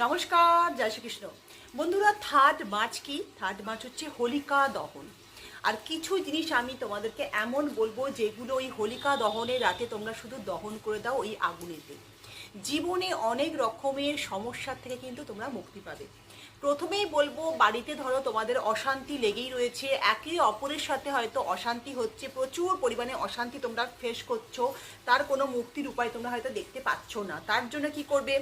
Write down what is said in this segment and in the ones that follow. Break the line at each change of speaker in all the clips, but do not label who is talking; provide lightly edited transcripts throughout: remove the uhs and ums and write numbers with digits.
নমস্কার, জয় শ্রীকৃষ্ণ। বন্ধুরা, 3 মার্চ কি? 3 মার্চ হচ্ছে হোলিকা দহন। আর কিছু জিনিস আমি তোমাদেরকে এমন বলবো যেগুলো ওই হোলিকা দহনের রাতে তোমরা শুধু দহন করে দাও ওই আগুনেতে। জীবনে অনেক রকমের সমস্যার থেকে কিন্তু তোমরা মুক্তি পাবে। প্রথমেই বলবো, বাড়িতে ধরো তোমাদের অশান্তি লেগেই রয়েছে, একে অপরের সাথে হয়তো অশান্তি হচ্ছে, প্রচুর পরিমাণে অশান্তি তোমরা ফেস করছো, তার কোনো মুক্তির উপায় তোমরা হয়তো দেখতে পাচ্ছ না। তার জন্য কি করবে?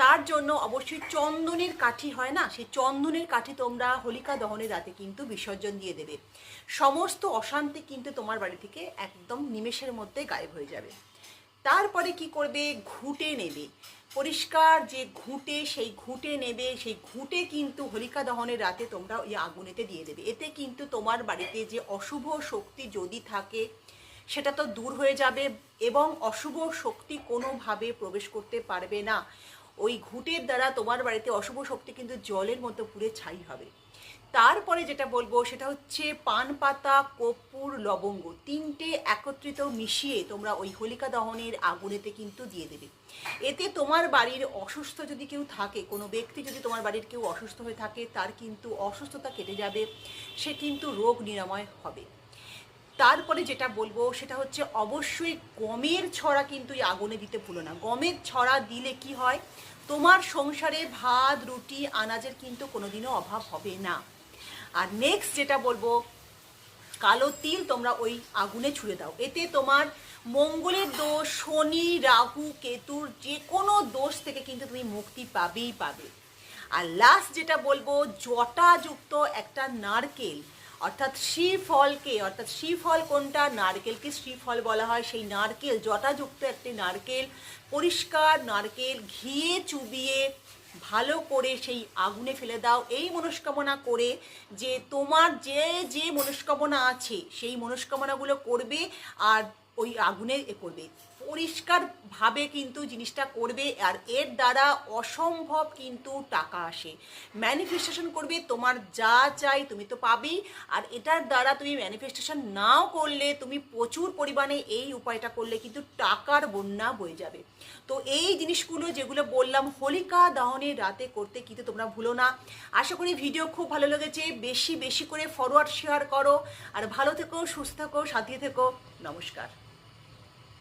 তার জন্য অবশ্যই চন্দনের কাঠি হয় না, সেই চন্দনের কাঠি তোমরা হোলিকা দহনের রাতে কিন্তু বিসর্জন দিয়ে দেবে। সমস্ত অশান্তি কিন্তু তোমার বাড়ি থেকে একদম নিমেষের মধ্যে গায়েব হয়ে যাবে। তারপরে কি করবে? ঘুঁটে নেবে, পরিষ্কার যে ঘুঁটে, সেই ঘুঁটে নেবে, সেই ঘুঁটে কিন্তু হোলিকা দহনের রাতে তোমরা ওই আগুনেতে দিয়ে দেবে। এতে কিন্তু তোমার বাড়িতে যে অশুভ শক্তি যদি থাকে সেটা তো দূর হয়ে যাবে, এবং অশুভ শক্তি কোনোভাবে প্রবেশ করতে পারবে না। ওই ঘুঁটের দ্বারা তোমার বাড়িতে অশুভ শক্তি কিন্তু জলের মতো পুড়ে ছাই হবে। তারপরে যেটা বলবো সেটা হচ্ছে পান পাতা, কর্পূর, লবঙ্গ, 3টে একত্রিত মিশিয়ে তোমরা ওই হোলিকা দহনের আগুনেতে কিন্তু দিয়ে দেবে। এতে তোমার বাড়ির অসুস্থ যদি কেউ থাকে, কোনো ব্যক্তি যদি তোমার বাড়ির কেউ অসুস্থ হয়ে থাকে, তার কিন্তু অসুস্থতা কেটে যাবে, সে কিন্তু রোগ নিরাময় হবে। তারপরে যেটা বলবো সেটা হচ্ছে অবশ্যই গমের ছড়া কিন্তু এই আগুনে দিতে ভুলো না। গমের ছড়া দিলে কি হয়? তোমার সংসারে ভাত, রুটি, আনাজের কিন্তু কোনোদিনও অভাব হবে না। আর নেক্সট যেটা বলবো, কালো তিল তোমরা ওই আগুনে ছুঁড়ে দাও। এতে তোমার মঙ্গলের দোষ, শনি, রাহু, কেতুর যে কোনো দোষ থেকে কিন্তু তুমি মুক্তি পাবেই পাবে। আর লাস্ট যেটা বলবো, জটাযুক্ত একটা নারকেল, অর্থাৎ শ্রীফলকে, অর্থাৎ শ্রীফল কোনটা? নারকেলকে শ্রীফল বলা হয়। সেই নারকেল, জটাযুক্ত একটি নারকেল, পরিষ্কার নারকেল ঘিয়ে চুবিয়ে ভালো করে সেই আগুনে ফেলে দাও, এই মনস্কামনা করে যে তোমার যে যে মনস্কামনা আছে সেই মনস্কামনাগুলো করবে, আর ওই আগুনে করবে। পরিষ্কারভাবে কিন্তু জিনিসটা করবে, আর এর দ্বারা অসম্ভব কিন্তু টাকা আসে। ম্যানিফেস্টেশন করবে, তোমার যা চাই তুমি তো পাবেই। আর এটার দ্বারা তুমি ম্যানিফেস্টেশন নাও করলে, তুমি প্রচুর পরিমাণে এই উপায়টা করলে কিন্তু টাকার বন্যা বয়ে যাবে। তো এই জিনিসগুলো যেগুলো বললাম হোলিকা দহনের রাতে করতে কিন্তু তোমরা ভুলো না। আশা করি ভিডিও খুব ভালো লেগেছে। বেশি বেশি করে ফরওয়ার্ড শেয়ার করো, আর ভালো থেকো, সুস্থ থেকো, সাথে থেকো। নমস্কার।